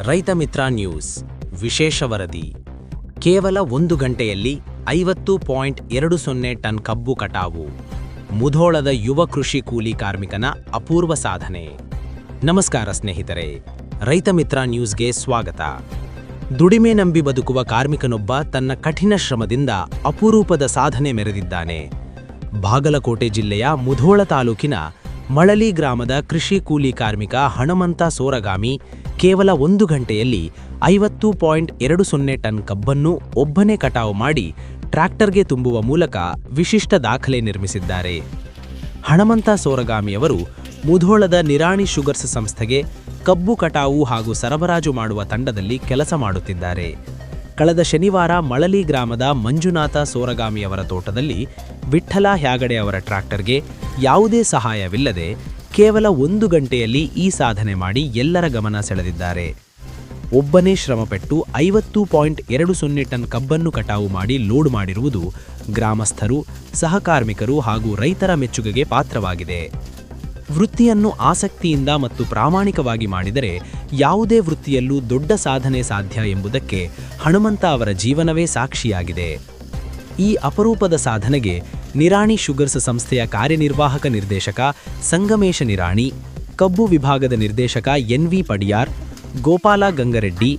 ರೈತ ಮಿತ್ರ ನ್ಯೂಸ್ ವಿಶೇಷ ವರದಿ. ಕೇವಲ 1 ಗಂಟೆಯಲ್ಲಿ 50.20 ಟನ್ ಕಬ್ಬು ಕಟಾವು. ಮುಧೋಳದ ಯುವ ಕೃಷಿ ಕೂಲಿ ಕಾರ್ಮಿಕನ ಅಪೂರ್ವ ಸಾಧನೆ. ನಮಸ್ಕಾರ ಸ್ನೇಹಿತರೆ, ರೈತ ಮಿತ್ರ ನ್ಯೂಸ್ಗೆ ಸ್ವಾಗತ. ದುಡಿಮೆ ನಂಬಿ ಬದುಕುವ ಕಾರ್ಮಿಕನೊಬ್ಬ ತನ್ನ ಕಠಿಣ ಶ್ರಮದಿಂದ ಅಪರೂಪದ ಸಾಧನೆ ಮೆರೆದಿದ್ದಾನೆ. ಬಾಗಲಕೋಟೆ ಜಿಲ್ಲೆಯ ಮುಧೋಳ ತಾಲೂಕಿನ ಮಳಲಿ ಗ್ರಾಮದ ಕೃಷಿ ಕೂಲಿ ಕಾರ್ಮಿಕ ಹಣಮಂತ ಸೋರಗಾಮಿ ಕೇವಲ 1 ಗಂಟೆಯಲ್ಲಿ 50.20 ಟನ್ ಕಬ್ಬನ್ನು ಒಬ್ಬನೇ ಕಟಾವು ಮಾಡಿ ಟ್ರ್ಯಾಕ್ಟರ್ಗೆ ತುಂಬುವ ಮೂಲಕ ವಿಶಿಷ್ಟ ದಾಖಲೆ ನಿರ್ಮಿಸಿದ್ದಾರೆ. ಹಣಮಂತ ಸೋರಗಾಮಿಯವರು ಮುಧೋಳದ ನಿರಾಣಿ ಶುಗರ್ಸ್ ಸಂಸ್ಥೆಗೆ ಕಬ್ಬು ಕಟಾವು ಹಾಗೂ ಸರಬರಾಜು ಮಾಡುವ ತಂಡದಲ್ಲಿ ಕೆಲಸ ಮಾಡುತ್ತಿದ್ದಾರೆ. ಕಳೆದ ಶನಿವಾರ ಮಳಲಿ ಗ್ರಾಮದ ಮಂಜುನಾಥ ಸೋರಗಾಮಿಯವರ ತೋಟದಲ್ಲಿ ವಿಠ್ಠಲ ಹ್ಯಾಗಡೆ ಅವರ ಟ್ರ್ಯಾಕ್ಟರ್ಗೆ ಯಾವುದೇ ಸಹಾಯವಿಲ್ಲದೆ ಕೇವಲ 1 ಗಂಟೆಯಲ್ಲಿ ಈ ಸಾಧನೆ ಮಾಡಿ ಎಲ್ಲರ ಗಮನ ಸೆಳೆದಿದ್ದಾರೆ. ಒಬ್ಬನೇ ಶ್ರಮಪಟ್ಟು 50.20 ಟನ್ ಕಬ್ಬನ್ನು ಕಟಾವು ಮಾಡಿ ಲೋಡ್ ಮಾಡಿರುವುದು ಗ್ರಾಮಸ್ಥರು, ಸಹಕಾರ್ಮಿಕರು ಹಾಗೂ ರೈತರ ಮೆಚ್ಚುಗೆಗೆ ಪಾತ್ರವಾಗಿದೆ. ವೃತ್ತಿಯನ್ನು ಆಸಕ್ತಿಯಿಂದ ಮತ್ತು ಪ್ರಾಮಾಣಿಕವಾಗಿ ಮಾಡಿದರೆ ಯಾವುದೇ ವೃತ್ತಿಯಲ್ಲೂ ದೊಡ್ಡ ಸಾಧನೆ ಸಾಧ್ಯ ಎಂಬುದಕ್ಕೆ ಹಣಮಂತ ಅವರ ಜೀವನವೇ ಸಾಕ್ಷಿಯಾಗಿದೆ. ಈ ಅಪರೂಪದ ಸಾಧನೆಗೆ ನಿರಾಣಿ ಶುಗರ್ಸ್ ಸಂಸ್ಥೆಯ ಕಾರ್ಯನಿರ್ವಾಹಕ ನಿರ್ದೇಶಕ ಸಂಗಮೇಶ ನಿರಾಣಿ, ಕಬ್ಬು ವಿಭಾಗದ ನಿರ್ದೇಶಕ ಎನ್.ವಿ. ಪಡಿಯಾರ್, ಗೋಪಾಲ ಗಂಗರೆಡ್ಡಿ,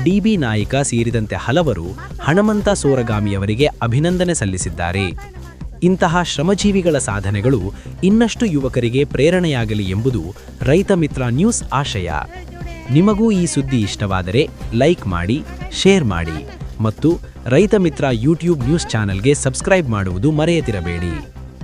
ಡಿ.ಬಿ. ನಾಯಿಕ ಸೇರಿದಂತೆ ಹಲವರು ಹಣಮಂತ ಸೋರಗಾಮಿಯವರಿಗೆ ಅಭಿನಂದನೆ ಸಲ್ಲಿಸಿದ್ದಾರೆ. ಇಂತಹ ಶ್ರಮಜೀವಿಗಳ ಸಾಧನೆಗಳು ಇನ್ನಷ್ಟು ಯುವಕರಿಗೆ ಪ್ರೇರಣೆಯಾಗಲಿ ಎಂಬುದು ರೈತ ಮಿತ್ರ ನ್ಯೂಸ್ ಆಶಯ. ನಿಮಗೂ ಈ ಸುದ್ದಿ ಇಷ್ಟವಾದರೆ ಲೈಕ್ ಮಾಡಿ, ಶೇರ್ ಮಾಡಿ ಮತ್ತು ರೈತ ಮಿತ್ರ ಯೂಟ್ಯೂಬ್ ನ್ಯೂಸ್ ಚಾನೆಲ್ಗೆ ಸಬ್ಸ್ಕ್ರೈಬ್ ಮಾಡುವುದು ಮರೆಯದಿರಬೇಡಿ.